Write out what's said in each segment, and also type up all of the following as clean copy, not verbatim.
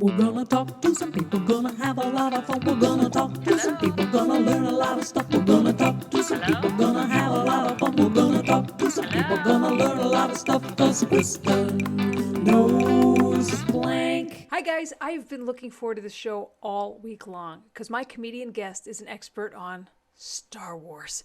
We're gonna talk to some people, gonna have a lot of fun. We're gonna talk to some people, gonna learn a lot of stuff. We're gonna talk to some people, gonna have a lot of fun. We're gonna talk to some people, gonna learn a lot of stuff. Cause Kristen knows blank. Hi guys, I've been looking forward to this show all week long because my comedian guest is an expert on Star Wars.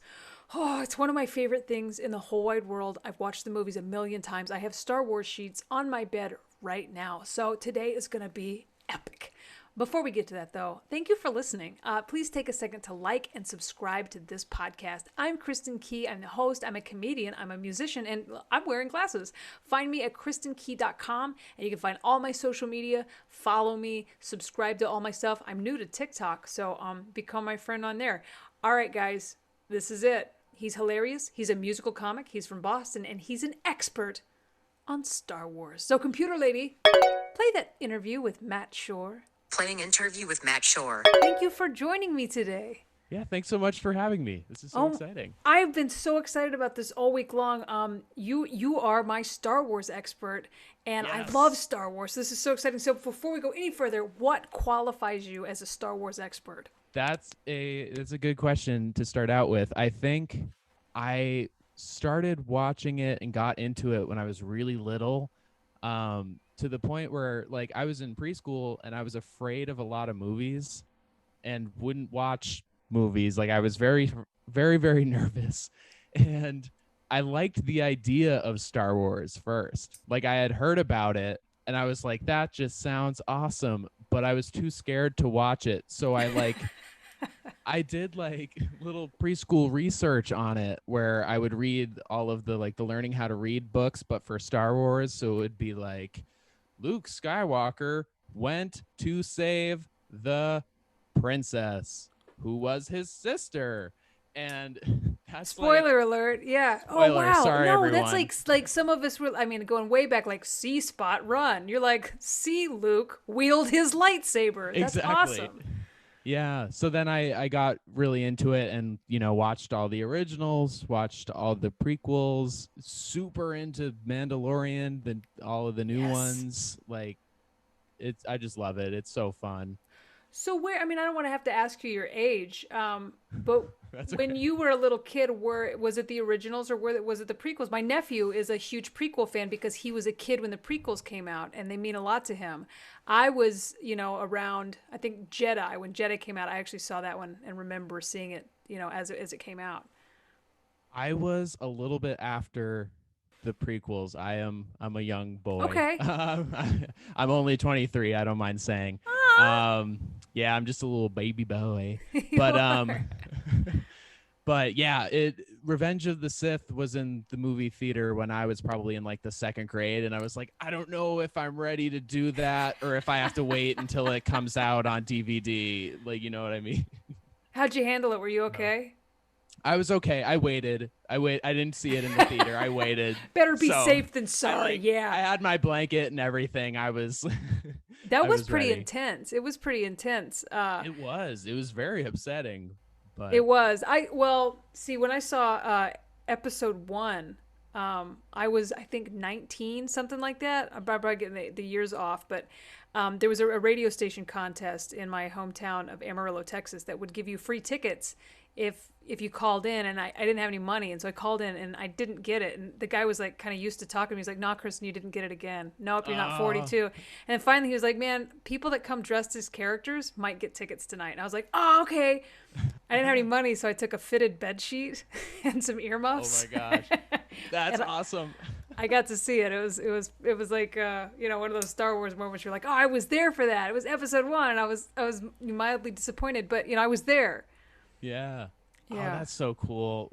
Oh, it's one of my favorite things in the whole wide world. I've watched the movies a million times. I have Star Wars sheets on my bed right now. So today is going to be epic. Before we get to that, though, thank you for listening. Please take a second to like and subscribe to this podcast. I'm Kristin Key. I'm the host. I'm a comedian. I'm a musician, and I'm wearing glasses. Find me at kristinkey.com, and you can find all my social media. Follow me. Subscribe to all my stuff. I'm new to TikTok, so become my friend on there. All right, guys, this is it. He's hilarious. He's a musical comic. He's from Boston, and he's an expert on Star Wars. So, computer lady, play that interview with Matt Shore. Playing interview with Matt Shore. Thank you for joining me today. Yeah, thanks so much for having me. This is so exciting. I've been so excited about this all week long. You are my Star Wars expert, and Yes. I love Star Wars. This is so exciting. So before we go any further, what qualifies you as a Star Wars expert? That's a good question to start out with. I think I started watching it and got into it when I was really little, to the point where like I was in preschool and I was afraid of a lot of movies and wouldn't watch movies. Like I was very, very, very nervous. And I liked the idea of Star Wars first. Like I had heard about it and I was like, that just sounds awesome. But I was too scared to watch it. So I did like little preschool research on it where I would read all of the like the learning how to read books, but for Star Wars. So it would be like Luke Skywalker went to save the princess who was his sister. And that's Spoiler alert. Yeah. Spoiler, Oh, wow. sorry, No, everyone. that's like some of us were, I mean, going way back, like see Spot run. You're like, see Luke wield his lightsaber. That's Exactly. awesome. Yeah. So then I got really into it and, you know, watched all the originals, watched all the prequels, super into Mandalorian, all of the new Yes. ones. Like I just love it. It's so fun. So I mean, I don't want to have to ask you your age, but That's when okay. you were a little kid, was it the originals or was it the prequels? My nephew is a huge prequel fan because he was a kid when the prequels came out, and they mean a lot to him. I was, around, I think Jedi. When Jedi came out, I actually saw that one and remember seeing it, as it came out. I was a little bit after the prequels. I'm a young boy. Okay. I'm only 23. I don't mind saying. Yeah, I'm just a little baby boy. But but yeah, Revenge of the Sith was in the movie theater when I was probably in like the second grade, and I was like, I don't know if I'm ready to do that or if I have to wait until it comes out on DVD. Like, you know what I mean? How'd you handle it? Were you okay? I was okay. I waited. I didn't see it in the theater. I waited. Better be So, safe than sorry. I Yeah. had my blanket and everything. I was That I was was pretty ready. intense. It was pretty intense. It was very upsetting, but It was. See, when I saw episode 1, I was, I think, 19, something like that. I'm probably getting the years off, but there was a radio station contest in my hometown of Amarillo, Texas, that would give you free tickets if you called in, and I didn't have any money, and so I called in and I didn't get it, and the guy was like kind of used to talking to me. He's like, "Nah, Kristen, you didn't get it again. Nope, you're not 42." And then finally he was like, "Man, people that come dressed as characters might get tickets tonight." And I was like, "Oh, okay." I didn't have any money, so I took a fitted bed sheet and some oh earmuffs. my gosh, that's awesome. I got to see it. It was like one of those Star Wars moments. You're like, "Oh, I was there for that." It was episode 1, and I was mildly disappointed, but I was there. Yeah. Oh, Yeah. that's so cool.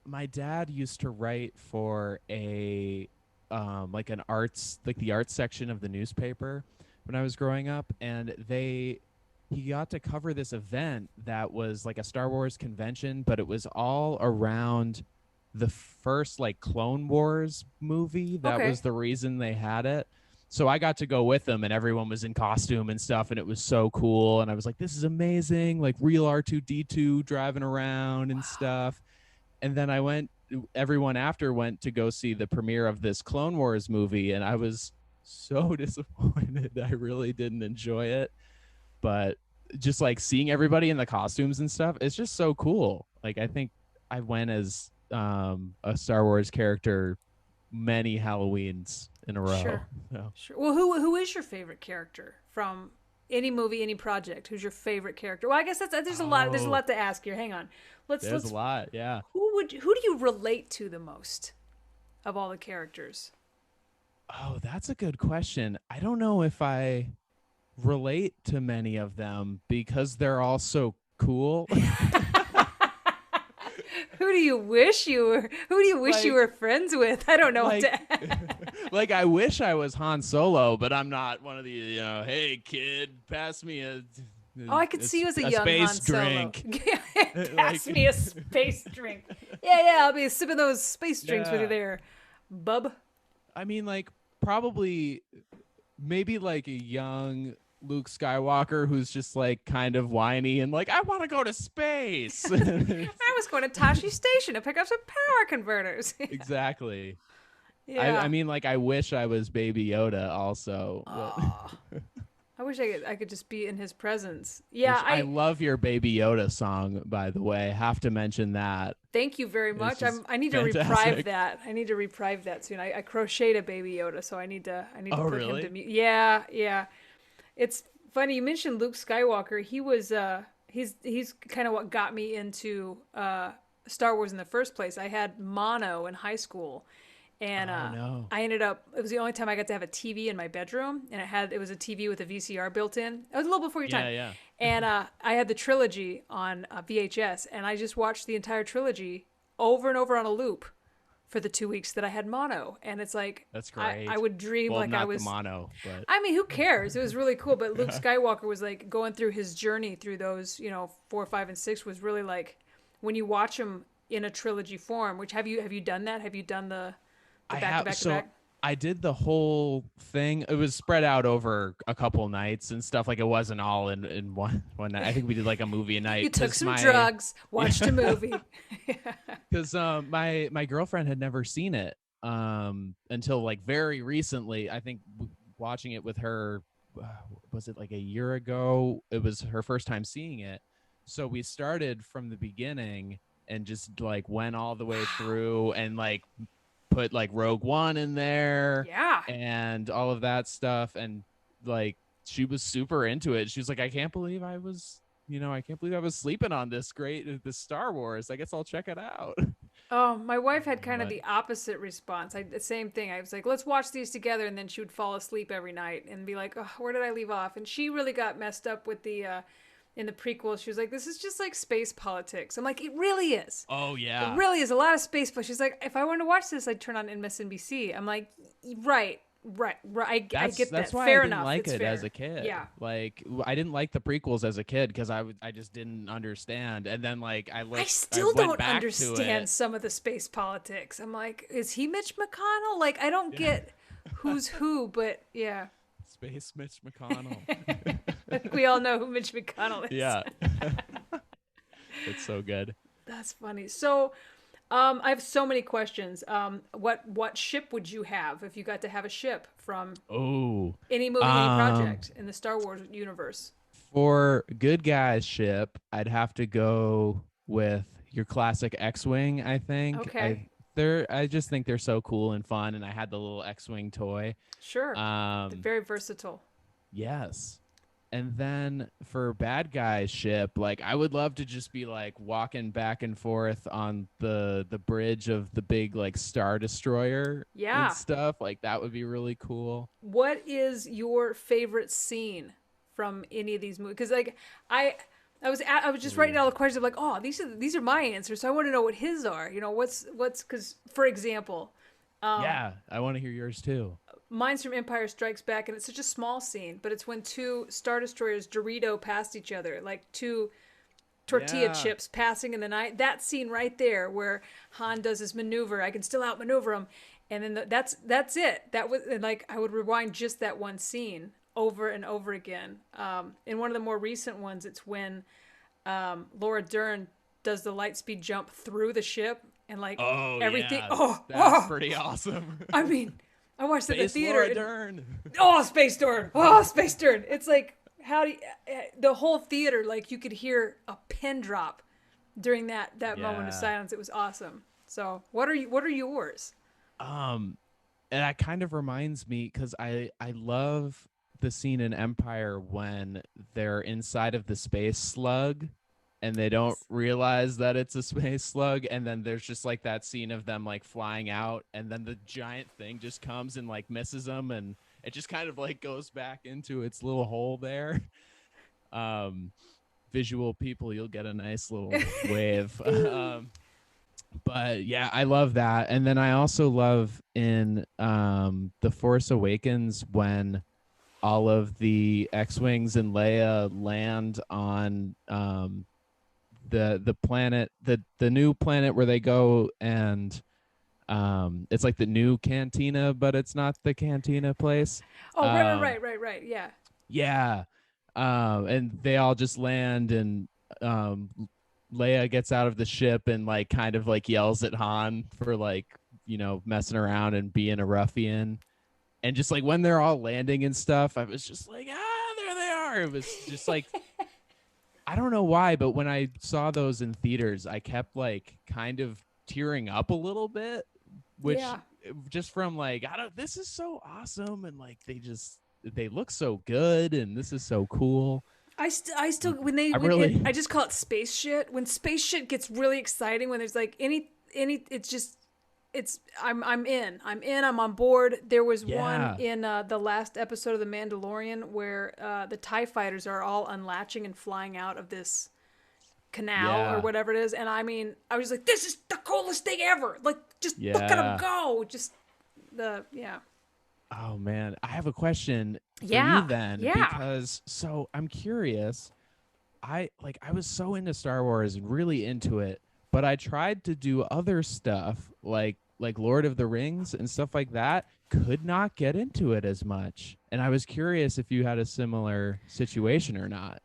My dad used to write for a like an arts, like the arts section of the newspaper when I was growing up, and he got to cover this event that was like a Star Wars convention, but it was all around the first like Clone Wars movie. That Okay. was the reason they had it. So I got to go with them, and everyone was in costume and stuff, and it was so cool. And I was like, this is amazing, like real R2-D2 driving around and stuff. And then everyone after went to go see the premiere of this Clone Wars movie, and I was so disappointed. I really didn't enjoy it, but just like seeing everybody in the costumes and stuff, it's just so cool. Like I think I went as a Star Wars character many Halloweens in a row. Sure. So. Sure. Well, who is your favorite character from any movie, any project? Who's your favorite character? Well, I guess there's a lot. There's a lot to ask here. Hang on. There's Let's. a lot, yeah. Who do you relate to the most of all the characters? Oh, that's a good question. I don't know if I relate to many of them because they're all so cool. Who do you wish you were? Who do you wish you were friends with? I don't know what to. Like I wish I was Han Solo, but I'm not one of the hey kid, pass me a Oh, I could see you as a young space Han drink. Solo. Pass me a space drink. Yeah, I'll be sipping those space drinks with you there, bub. I mean, like probably maybe like a young Luke Skywalker who's just like kind of whiny and like I want to go to space. I was going to Tashi Station to pick up some power converters. Exactly. Yeah. I mean, like I wish I was Baby Yoda also. I wish I could just be in his presence. Yeah, I love your Baby Yoda song, by the way. Have to mention that. Thank you very much. I need to fantastic. reprieve that. I need to reprieve that soon. I crocheted a Baby Yoda, so I need to put really? him to music. Yeah. It's funny you mentioned Luke Skywalker. He was he's kind of what got me into Star Wars in the first place. I had mono in high school. And no. I ended up, it was the only time I got to have a TV in my bedroom, and it was a TV with a VCR built in. It was a little before your time. Yeah. And I had the trilogy on VHS, and I just watched the entire trilogy over and over on a loop for the 2 weeks that I had mono. And it's like, That's great. I would dream well, like not I was. the mono, but I mean, who cares? It was really cool. But Luke Skywalker was like going through his journey through those, 4, 5, and 6 was really like when you watch him in a trilogy form. Which have you done that? Have you done the back to back? I did the whole thing. It was spread out over a couple nights and stuff. Like it wasn't all in one night. I think we did like a movie a night. You took some drugs, watched a movie. Because my girlfriend had never seen it until like very recently. I think watching it with her, was it like a year ago? It was her first time seeing it. So we started from the beginning and just like went all the way through and like put like Rogue One in there, and all of that stuff, and like she was super into it. She was like, I can't believe I was sleeping on this Star Wars. I guess I'll check it out. Oh, my wife had kind of the opposite response. The same thing. I was like, let's watch these together, and then she would fall asleep every night and be like, oh, where did I leave off? And she really got messed up with the in the prequel. She was like, this is just like space politics. I'm like, it really is. Oh yeah, it really is a lot of space politics. She's like, if I wanted to watch this, I'd turn on MSNBC. I'm like, right. I get that. That's why fair I didn't enough. like it's it fair. as a kid. Yeah, like I didn't like the prequels as a kid because I just didn't understand. And then like I still went don't understand some of the space politics. I'm like, is he Mitch McConnell? Like, I don't get who's who, but yeah. Space Mitch McConnell. We all know who Mitch McConnell is. Yeah. It's so good. That's funny. So I have so many questions. What ship would you have if you got to have a ship from any movie, any project in the Star Wars universe? For good guys ship, I'd have to go with your classic X-Wing, I think. Okay. I just think they're so cool and fun, and I had the little X-Wing toy. Sure. They're very versatile. Yes. And then for bad guys ship, like I would love to just be like walking back and forth on the bridge of the big like Star Destroyer and stuff. Like that would be really cool. What is your favorite scene from any of these movies? Because like I was just writing all the questions. I'm like, oh, these are my answers. So I want to know what his are. What's because for example. Yeah, I want to hear yours too. Mine's from Empire Strikes Back, and it's such a small scene, but it's when two Star Destroyers Dorito past each other, like two tortilla chips passing in the night. That scene right there where Han does his maneuver, I can still outmaneuver him, and then that's it. That was like I would rewind just that one scene over and over again. In one of the more recent ones, it's when Laura Dern does the light speed jump through the ship and like everything. Yeah, that's pretty awesome. I mean. I watched it in the Space theater. Laura Dern. Oh, Space Dern. Oh, Space Dern. It's like, how do you, the whole theater, like you could hear a pin drop during that moment of Yeah. silence. It was awesome. So what are yours? And that kind of reminds me because I love the scene in Empire when they're inside of the space slug and they don't realize that it's a space slug, and then there's just like that scene of them like flying out, and then the giant thing just comes and like misses them, and it just kind of like goes back into its little hole there. Visual people, you'll get a nice little wave. But yeah, I love that. And then I also love in The Force Awakens when all of the X-Wings and Leia land on the planet, the new planet where they go, and it's like the new cantina, but it's not the cantina place. Oh, right. Yeah. Yeah. And they all just land, and Leia gets out of the ship and like kind of like yells at Han for like, messing around and being a ruffian. And just like when they're all landing and stuff, I was just like, there they are. It was just like, I don't know why, but when I saw those in theaters, I kept like kind of tearing up a little bit, which Yeah. just from like, this is so awesome. And like, they look so good, and this is so cool. I still I just call it space shit. When space shit gets really exciting, when there's like any I'm in. I'm on board. There was one in the last episode of The Mandalorian where the TIE fighters are all unlatching and flying out of this canal or whatever it is, and I mean, I was like, this is the coolest thing ever. Like, just look at them go. Just Oh man, I have a question for Yeah, you then, yeah. because so I'm curious. I was so into Star Wars and really into it, but I tried to do other stuff like Lord of the Rings and stuff like that. Could not get into it as much, and I was curious if you had a similar situation or not.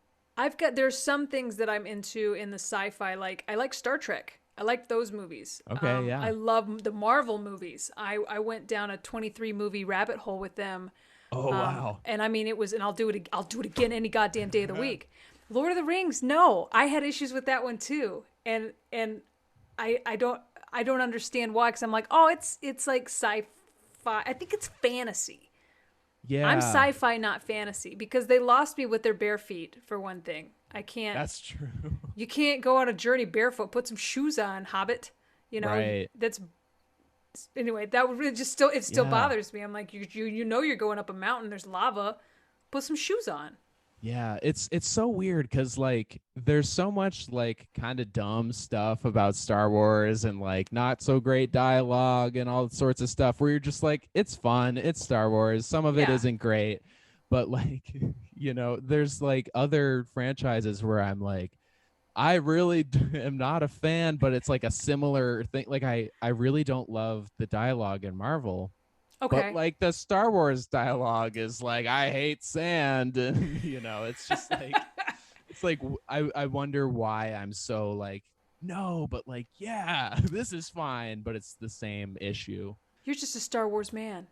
There's some things that I'm into in the sci-fi. Like I like Star Trek. I like those movies. Okay, yeah. I love the Marvel movies. I went down a 23 movie rabbit hole with them. Oh wow. And I mean, and I'll do it again any goddamn day of the week. Lord of the Rings, no, I had issues with that one too, and I don't understand why, because I'm like, oh, it's like sci-fi. I think it's fantasy. Yeah. I'm sci-fi, not fantasy, because they lost me with their bare feet, for one thing. I can't. That's true. You can't go on a journey barefoot. Put some shoes on, Hobbit. Right. Anyway. That would really still Yeah. bothers me. I'm like, you're going up a mountain. There's lava. Put some shoes on. Yeah, it's so weird because like there's so much like kind of dumb stuff about Star Wars and like not so great dialogue and all sorts of stuff where you're just like, it's fun, it's Star Wars. Some of it Yeah. isn't great, but like there's like other franchises where I'm like, I really am not a fan, but it's like a similar thing. Like I really don't love the dialogue in Marvel. Okay. But like the Star Wars dialogue is like, I hate sand, and it's just like, it's like I wonder why I'm so like, no, but like, yeah, this is fine, but it's the same issue. You're just a Star Wars man.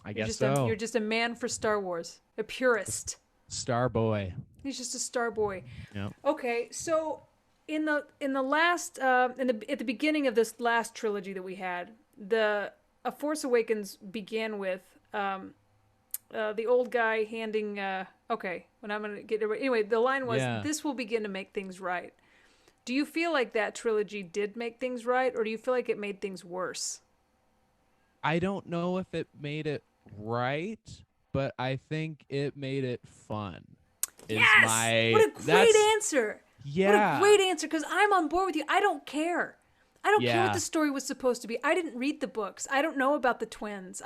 I guess so. You're just a man for Star Wars, a purist. Star boy. He's just a star boy. Yeah. Okay, so in the last at the beginning of this last trilogy that we had, A Force Awakens began with the old guy handing when I'm gonna get it right. Anyway, the line was, "This will begin to make things right." Do you feel like that trilogy did make things right, or do you feel like it made things worse? I don't know if it made it right, but I think it made it fun. Yes! What a great answer. Yeah. What a great answer, because I'm on board with you. I don't care. I don't care Yeah. what the story was supposed to be. I didn't read the books. I don't know about the twins.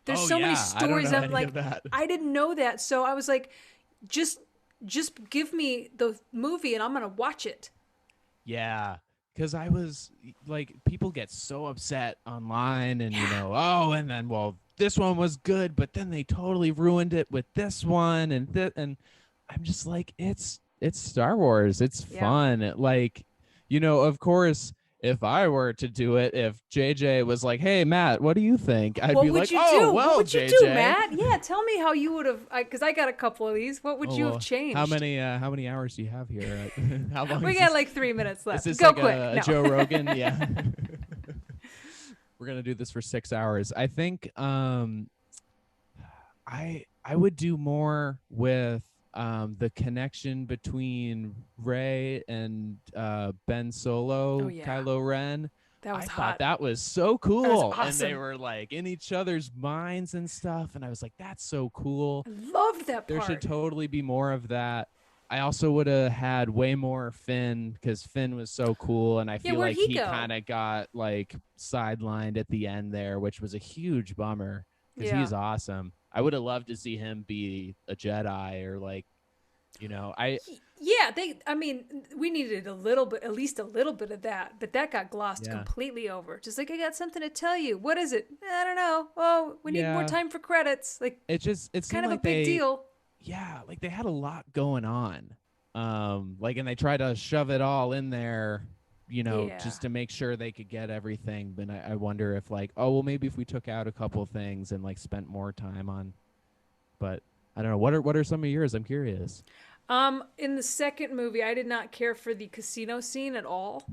There's Oh, so many yeah. stories. I don't know I'm any like, of that. I didn't know that. So I was like, just give me the movie and I'm going to watch it. Yeah, because I was like, people get so upset online, and and then this one was good, but then they totally ruined it with this one, and I'm just like, it's Star Wars, it's fun. Like, of course, if I were to do it, if JJ was like, "Hey Matt, what do you think?" I'd What be would like, you "Oh, do? well, What would you JJ." do, Matt? Yeah, tell me how you would have. Because I got a couple of these. What would Oh, you well, have changed? how many hours do you have here? How long? We is got this? like 3 minutes left. Is this Go like quick. a No. Joe Rogan? Yeah. We're gonna do this for 6 hours. I think I would do more with the connection between Ray and Ben Solo, Oh, yeah. Kylo Ren. That was I hot. thought that was so cool. That was And they awesome. were like in each other's minds and stuff. And I was like, that's so cool. I loved that There part. should totally be more of that. I also would have had way more Finn because Finn was so cool. And I feel where'd like he he go? kind of got like sidelined at the end there, which was a huge bummer because Yeah. he's awesome. I would have loved to see him be a Jedi or like, Yeah, I mean, we needed a little bit, at least a little bit of that, but that got glossed Yeah. completely over. Just like, I got something to tell you. What is it? I don't know. Oh, we need more Yeah. time for credits. Like, it kind seemed of like a big deal. Yeah, like they had a lot going on. Like, and they tried to shove it all in there, Yeah. just to make sure they could get everything. But I wonder if like, oh, well, maybe if we took out a couple things and like spent more time on, but I don't know. What are some of yours? I'm curious. In the second movie, I did not care for the casino scene at all.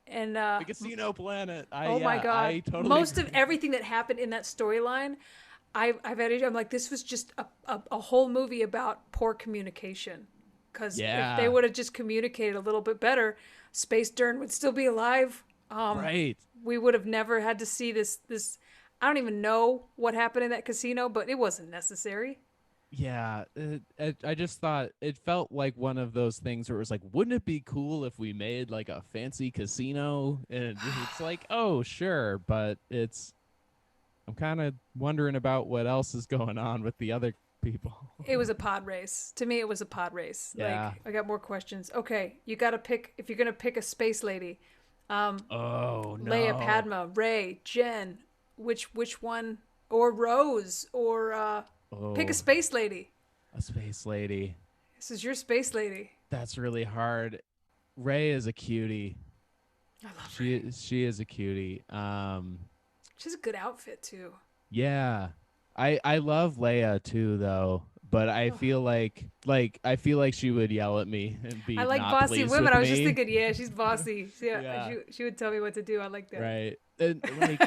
And The Casino Planet. oh my god, I totally most agree. of everything that happened in that storyline, I'm like, this was just a whole movie about poor communication. Because Yeah. if they would have just communicated a little bit better, Space Dern would still be alive. Right. We would have never had to see this. I don't even know what happened in that casino, but it wasn't necessary. Yeah, I just thought it felt like one of those things where it was like, wouldn't it be cool if we made like a fancy casino? And it's like, oh, sure, but I'm kind of wondering about what else is going on with the other people. It was a pod race. To me, it was a pod race. Yeah. Like, I got more questions. Okay, you got to pick, if you're going to pick a space lady, Oh no, Leia, Padma, Rey, Jen, which one, or Rose, or pick a space lady. A space lady. This is your space lady. That's really hard. Rey is a cutie. I love her. She is a cutie. She has a good outfit too. Yeah. I love Leia too though, but I feel like she would yell at me and be I like not bossy pleased women. with I was me. just thinking, yeah, she's bossy. Yeah, Yeah. She would tell me what to do. I like that. Right. And like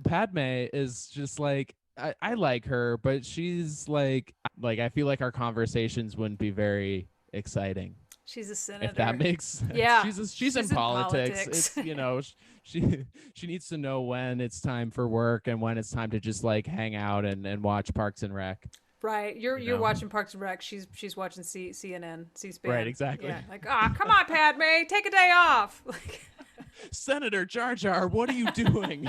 Padme is just like I like her, but she's like I feel like our conversations wouldn't be very exciting. She's a senator. If that makes sense. Yeah, she's in politics. It's she needs to know when it's time for work and when it's time to just like hang out and watch Parks and Rec. Right. You're know? watching Parks and Rec. She's watching CNN, C-SPAN. Right, exactly. Yeah. Like, come on, Padme, take a day off. Like, Senator Jar Jar, what are you doing?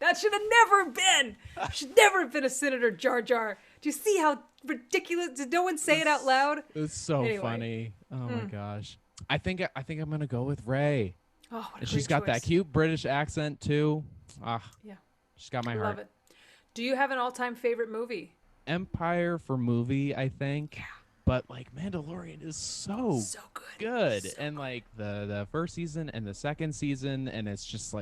that should have never been. Should never have been a Senator Jar Jar. Do you see how ridiculous? Did no one say it out loud? It's so Anyway. funny. Oh my gosh. I think I'm gonna go with Ray. Oh, what a And she's great got that choice. cute British accent too. Yeah. She's got my I heart. love it. Do you have an all-time favorite movie? Empire for movie, I think. Yeah. But like Mandalorian is so good. good. So And like the first season and the second season, and it's just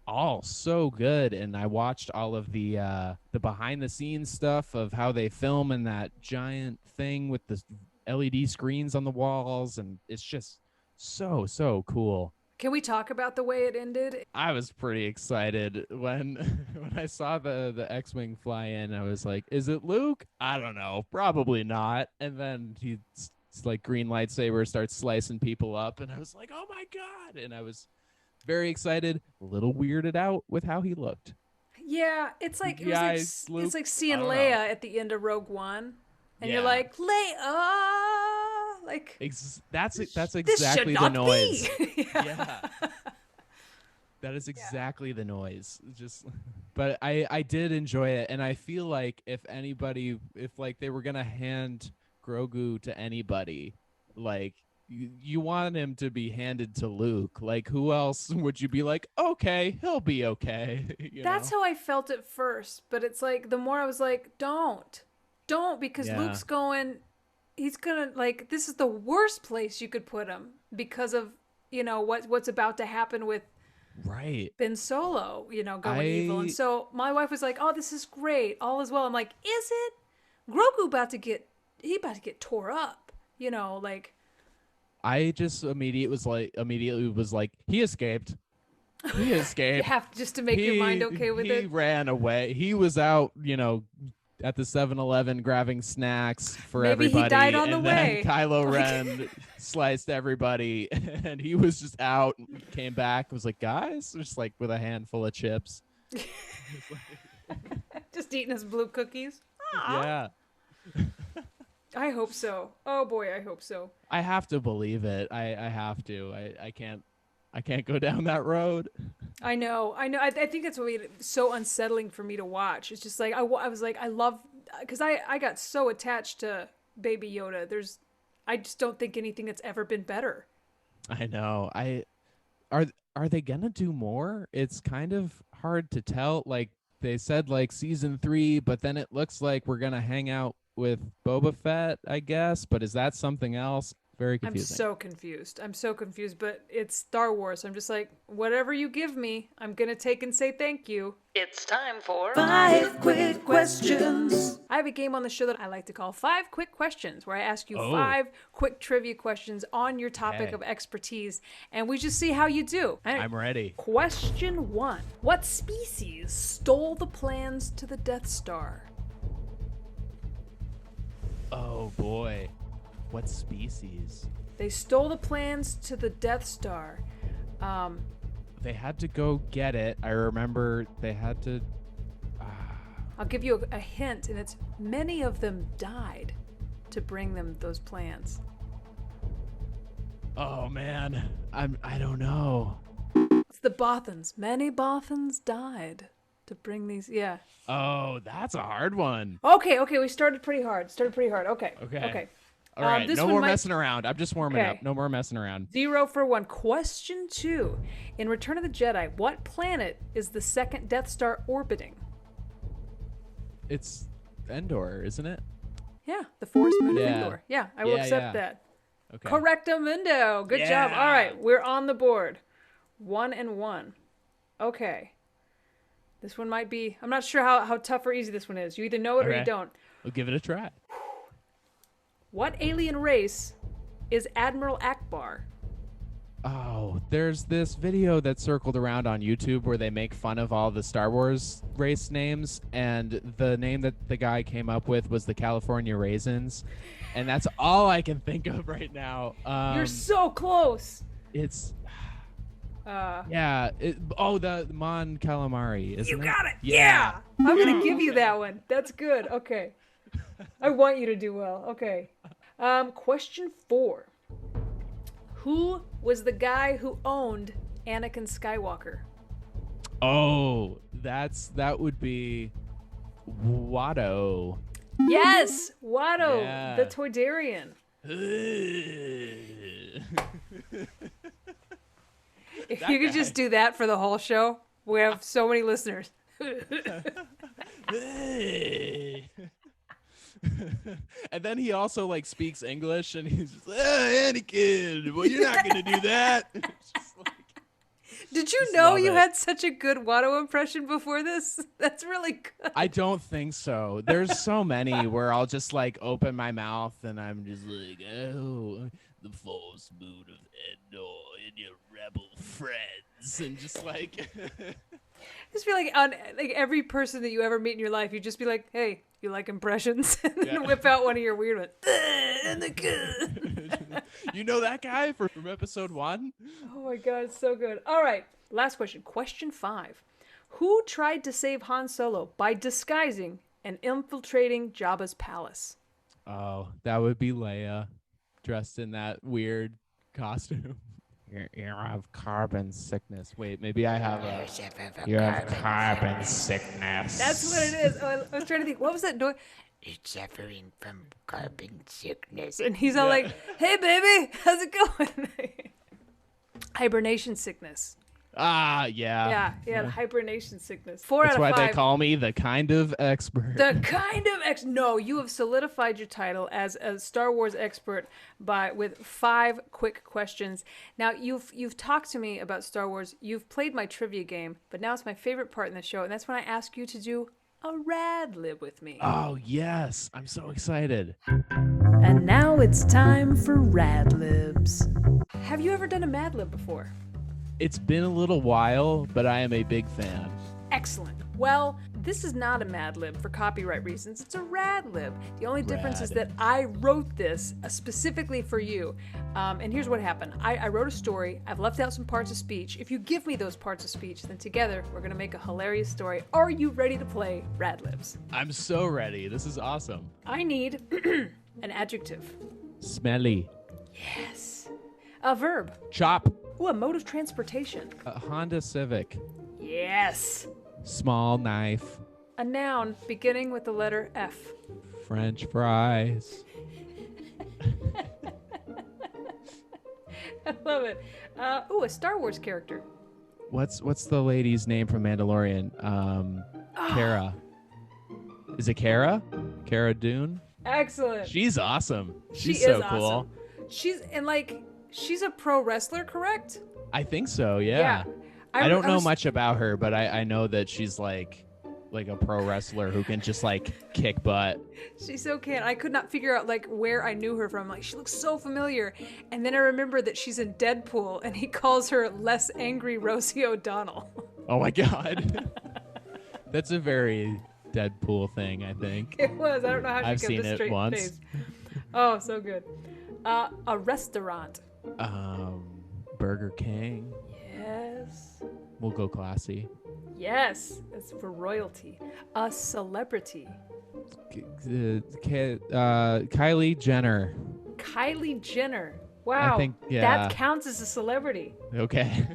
all so good. And I watched all of the behind the scenes stuff of how they film in that giant thing with the LED screens on the walls, and it's just so cool. Can we talk about the way it ended? I was pretty excited when when I saw the X-wing fly in. I was like, "Is it Luke? I don't know, probably not." And then he's like green lightsaber starts slicing people up, and I was like, "Oh my god!" And I was very excited, a little weirded out with how he looked. Yeah, it's like Luke, it's like seeing I don't Leia know. at the end of Rogue One, and Yeah. you're like, Leia, like That's this exactly should the not noise. be. Yeah. That is exactly the noise. Just, but I did enjoy it, and I feel like if like they were gonna hand Grogu to anybody, like you want him to be handed to Luke. Like who else would you be like? Okay, he'll be okay. That's how I felt at first, but it's like the more I was like, don't, because Yeah. Luke's going, he's gonna like this is the worst place you could put him because of what's about to happen with Right. Ben Solo, going evil. And so my wife was like, "Oh, this is great. All is well." I'm like, "Is it? Grogu about to get tore up." Like I just immediately was like, he escaped. He you escaped. have just to make your mind okay with he it. ran away. He was out, at the 7-Eleven grabbing snacks for Maybe everybody. he died on the and way. then Kylo Ren sliced everybody, and he was just out. Came back, was like, guys, just like with a handful of chips. Just eating his blue cookies. Yeah. I hope so. Oh boy, I hope so. I have to believe it. I have to. I can't go down that road. I know. I think that's what made it so unsettling for me to watch. It's just like I was like, I love, because I got so attached to Baby Yoda. I just don't think anything that's ever been better. I know. Are they gonna do more? It's kind of hard to tell. Like they said, like season 3, but then it looks like we're gonna hang out with Boba Fett, I guess. But is that something else? Very confusing. I'm so confused, but it's Star Wars. I'm just like, whatever you give me, I'm going to take and say thank you. It's time for 5 quick questions. I have a game on the show that I like to call 5 Quick Questions, where I ask you 5 quick trivia questions on your topic of expertise, and we just see how you do. I'm ready. Question 1. What species stole the plans to the Death Star? Oh, boy. What species? They stole the plans to the Death Star. They had to go get it. I remember they had to... I'll give you a hint, and it's many of them died to bring them those plans. Oh, man. I don't know. It's the Bothans. Many Bothans died to bring these... Yeah. Oh, that's a hard one. Okay, we started pretty hard. Okay. All right, this no one more might- messing around. I'm just warming Okay. up. No more messing around. 0 for 1. Question 2. In Return of the Jedi, what planet is the second Death Star orbiting? It's Endor, isn't it? Yeah, the forest moon of Yeah. Endor. Yeah, I will accept that. Okay. Correctamundo. Good job. All right, we're on the board. 1-1. Okay. This one might be... I'm not sure how tough or easy this one is. You either know it or you don't. We'll give it a try. What alien race is Admiral Akbar? Oh, there's this video that circled around on YouTube where they make fun of all the Star Wars race names, and the name that the guy came up with was the California Raisins, and that's all I can think of right now. You're so close. It's the Mon Calamari, isn't it? You got it. Yeah. I'm going to give you that one. That's good. Okay. I want you to do well. Okay. Question 4. Who was the guy who owned Anakin Skywalker? Oh, that would be Watto. Yes, Watto, Yeah. the Toydarian. If you could just do that for the whole show, we have so many listeners. And then he also like speaks English, and he's just, Anakin, well, you're not gonna do that. It's just like, Did you Just know love you it. had such a good Watto impression before this? That's really good. I don't think so. There's so many where I'll just like open my mouth and I'm just like, oh, the false mood of Endor and your rebel friends, and just like, Just feel like on like every person that you ever meet in your life, you just be like, "Hey, you like impressions?" And then whip out one of your weird ones. And the good. you know that guy from episode 1? Oh my god, it's so good. All right, last question. Question 5. Who tried to save Han Solo by disguising and infiltrating Jabba's palace? Oh, that would be Leia, dressed in that weird costume. You have carbon sickness. Wait, maybe I have a. You have carbon sickness. That's what it is. Oh, I was trying to think. What was that noise? It's suffering from carbon sickness. And he's all like, "Hey, baby, how's it going?" Hibernation sickness. Ah, yeah. Yeah, he had hibernation sickness. 4 That's out why of 5. they call me the kind of expert. The kind of No, you have solidified your title as a Star Wars expert with 5 quick questions. Now you've talked to me about Star Wars. You've played my trivia game, but now it's my favorite part in the show, and that's when I ask you to do a Rad Lib with me. Oh, yes. I'm so excited. And now it's time for Rad Libs. Have you ever done a Mad Lib before? It's been a little while, but I am a big fan. Excellent. Well, this is not a Mad Lib for copyright reasons. It's a Rad Lib. The only difference is that I wrote this specifically for you. And here's what happened. I wrote a story. I've left out some parts of speech. If you give me those parts of speech, then together we're going to make a hilarious story. Are you ready to play Rad Libs? I'm so ready. This is awesome. I need an adjective. Smelly. Yes. A verb. Chop. Ooh, a mode of transportation. A Honda Civic. Yes. Small knife. A noun beginning with the letter F. French fries. I love it. A Star Wars character. What's the lady's name from Mandalorian? Cara. Is it Cara? Cara Dune? Excellent. She's awesome. She's She so is cool. Awesome. She's a pro wrestler, correct? I think so, yeah. I don't know much about her, but I know that she's like a pro wrestler who can just kick butt. She so can. I could not figure out where I knew her from. She looks so familiar. And then I remember that she's in Deadpool and he calls her less angry Rosie O'Donnell. Oh my god. That's a very Deadpool thing, I think. It was. I don't know how she I've kept seen a it straight once. face. Oh, so good. A restaurant. Burger King. Yes. We'll go classy. Yes. That's for royalty. A celebrity. Kylie Jenner. Kylie Jenner. Wow. I think, yeah. That counts as a celebrity. Okay.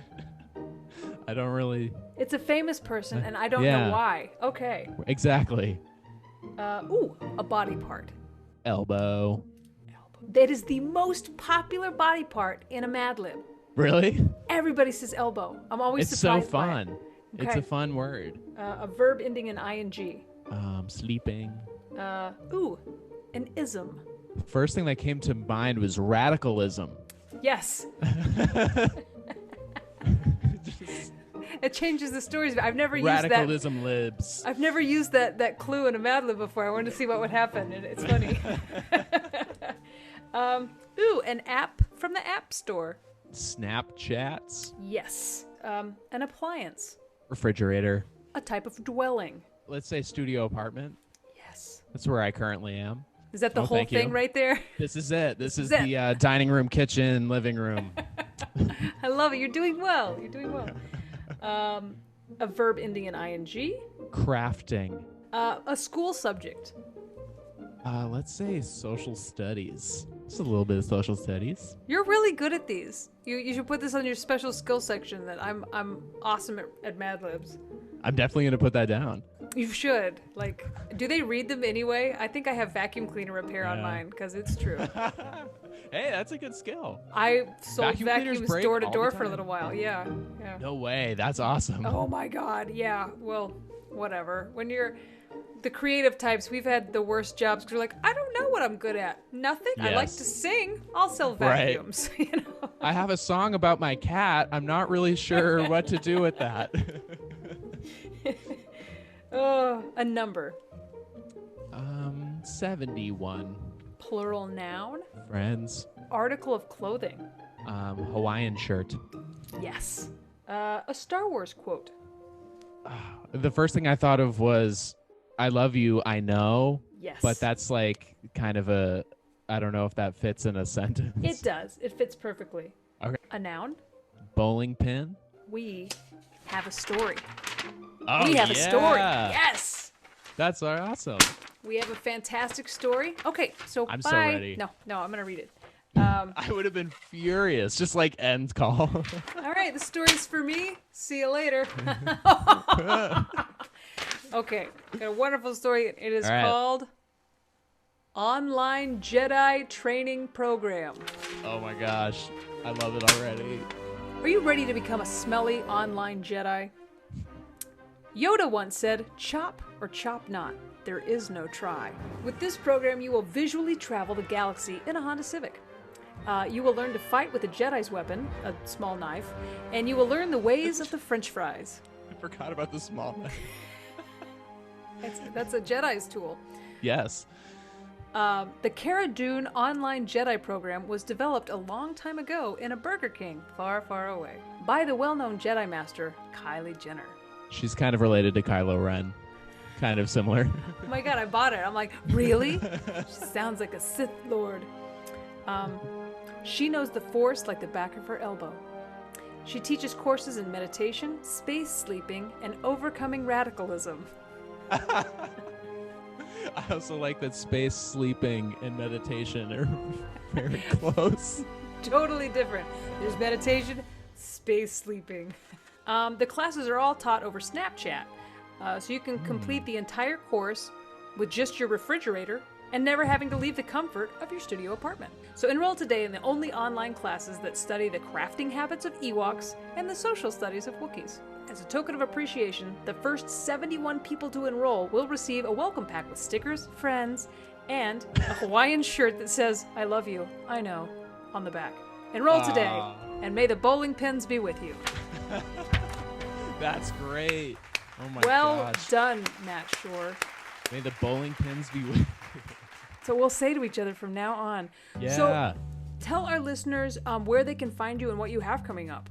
I don't really... It's a famous person, and I don't Yeah. know why. Okay. Exactly. A body part. Elbow. That is the most popular body part in a Mad Lib. Really? Everybody says elbow. I'm always It's so surprised by it. fun. It's Okay. a fun word. A verb ending in ing. Sleeping. An ism. First thing that came to mind was radicalism. Yes. It changes the stories. I've never used that. Radicalism libs. I've never used that clue in a Mad Lib before. I wanted to see what would happen, and it's funny. An app from the App Store. Snapchats. Yes. An appliance. Refrigerator. A type of dwelling. Let's say studio apartment. Yes. That's where I currently am. Is that the whole thank you. thing right there? This is it. This is it. the dining room, kitchen, living room. I love it. You're doing well. You're doing well. A verb ending in ing. Crafting. A school subject. Let's say social studies. Just a little bit of social studies. You're really good at these. You should put this on your special skill section. That I'm awesome at Mad Libs. I'm definitely going to put that down. You should. Do they read them anyway? I think I have vacuum cleaner repair on Yeah. mine because it's true. Hey, that's a good skill. I sold Vacuum cleaners vacuums break door to all door the for a time. little while. Yeah. No way. That's awesome. Oh my God. Yeah. Well, whatever. When you're the creative types, we've had the worst jobs because we're like, I don't know what I'm good at. Nothing. I like Yes. to sing. I'll sell Right. vacuums. I have a song about my cat. I'm not really sure what to do with that. A number. 71. Plural noun. Friends. Article of clothing. Hawaiian shirt. Yes. A Star Wars quote. The first thing I thought of was, I love you, I know. Yes. But that's kind of I don't know if that fits in a sentence. It does. It fits perfectly. Okay. A noun. Bowling pin. We have a story. Oh, We have a story. yeah. Yes. That's awesome. We have a fantastic story. Okay, so I'm bye. so ready. No, I'm gonna read it. I would have been furious. Just end call. All right, the story's for me. See you later. Okay, got a wonderful story. It is All right. called Online Jedi Training Program. Oh my gosh. I love it already. Are you ready to become a smelly online Jedi? Yoda once said, "Chop or chop not. There is no try." With this program, you will visually travel the galaxy in a Honda Civic. You will learn to fight with a Jedi's weapon, a small knife, and you will learn the ways of the French fries. I forgot about the small knife. That's a Jedi's tool. Yes. The Cara Dune online Jedi program was developed a long time ago in a Burger King far, far away by the well-known Jedi Master, Kylie Jenner. She's kind of related to Kylo Ren. Kind of similar. Oh my god, I bought it. I'm like, really? She sounds like a Sith Lord. She knows the Force like the back of her elbow. She teaches courses in meditation, space sleeping, and overcoming radicalism. I also like that space sleeping and meditation are very close. Totally different. There's meditation, space sleeping. The classes are all taught over Snapchat, so you can complete the entire course with just your refrigerator and never having to leave the comfort of your studio apartment. So enroll today in the only online classes that study the crafting habits of Ewoks and the social studies of Wookiees. As a token of appreciation, the first 71 people to enroll will receive a welcome pack with stickers, friends, and a Hawaiian shirt that says, "I love you, I know," on the back. Enroll today, and may the bowling pins be with you. That's great. Oh my Well gosh. done, Matt Shore. May the bowling pins be with you. So we'll say to each other from now on. Yeah. So tell our listeners where they can find you and what you have coming up.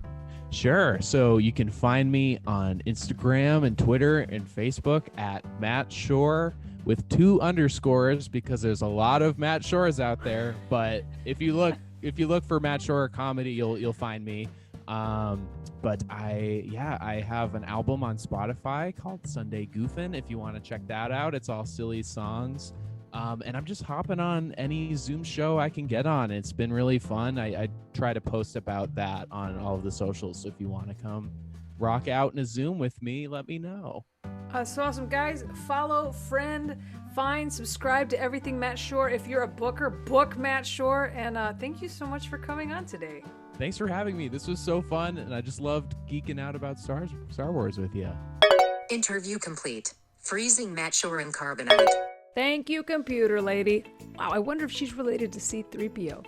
Sure. So you can find me on Instagram and Twitter and Facebook at Matt Shore with 2 underscores because there's a lot of Matt Shores out there. But if you look for Matt Shore comedy, you'll find me. But I have an album on Spotify called Sunday Goofin'. If you want to check that out, it's all silly songs. And I'm just hopping on any Zoom show I can get on. It's been really fun. I try to post about that on all of the socials. So if you want to come rock out in a Zoom with me, let me know. So awesome, guys. Follow, friend, find, subscribe to everything Matt Shore. If you're a booker, book Matt Shore. And thank you so much for coming on today. Thanks for having me. This was so fun. And I just loved geeking out about Star Wars with you. Interview complete. Freezing Matt Shore in carbonite. Thank you, computer lady. Wow, I wonder if she's related to C-3PO.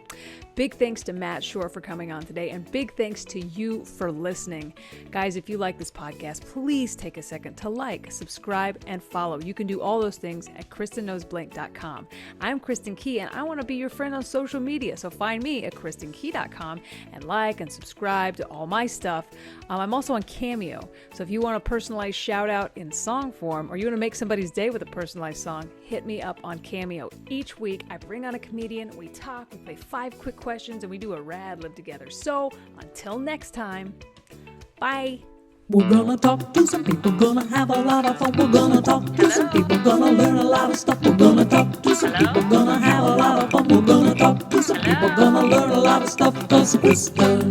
Big thanks to Matt Shore for coming on today, and big thanks to you for listening. Guys, if you like this podcast, please take a second to like, subscribe, and follow. You can do all those things at KristinKnowsBlank.com. I'm Kristin Key, and I want to be your friend on social media, so find me at KristinKey.com and like and subscribe to all my stuff. I'm also on Cameo, so if you want a personalized shout-out in song form, or you want to make somebody's day with a personalized song, hit me up on Cameo. Each week, I bring on a comedian, we talk, we play 5 quick questions, and we do a Rad Lib together. So, until next time, bye! We're gonna talk to some people, gonna have a lot of fun. We're gonna talk to some people, gonna learn a lot of stuff. We're gonna talk to some people, gonna have a lot of fun. We're gonna talk to some people, gonna learn a lot of stuff. 'Cause Kristen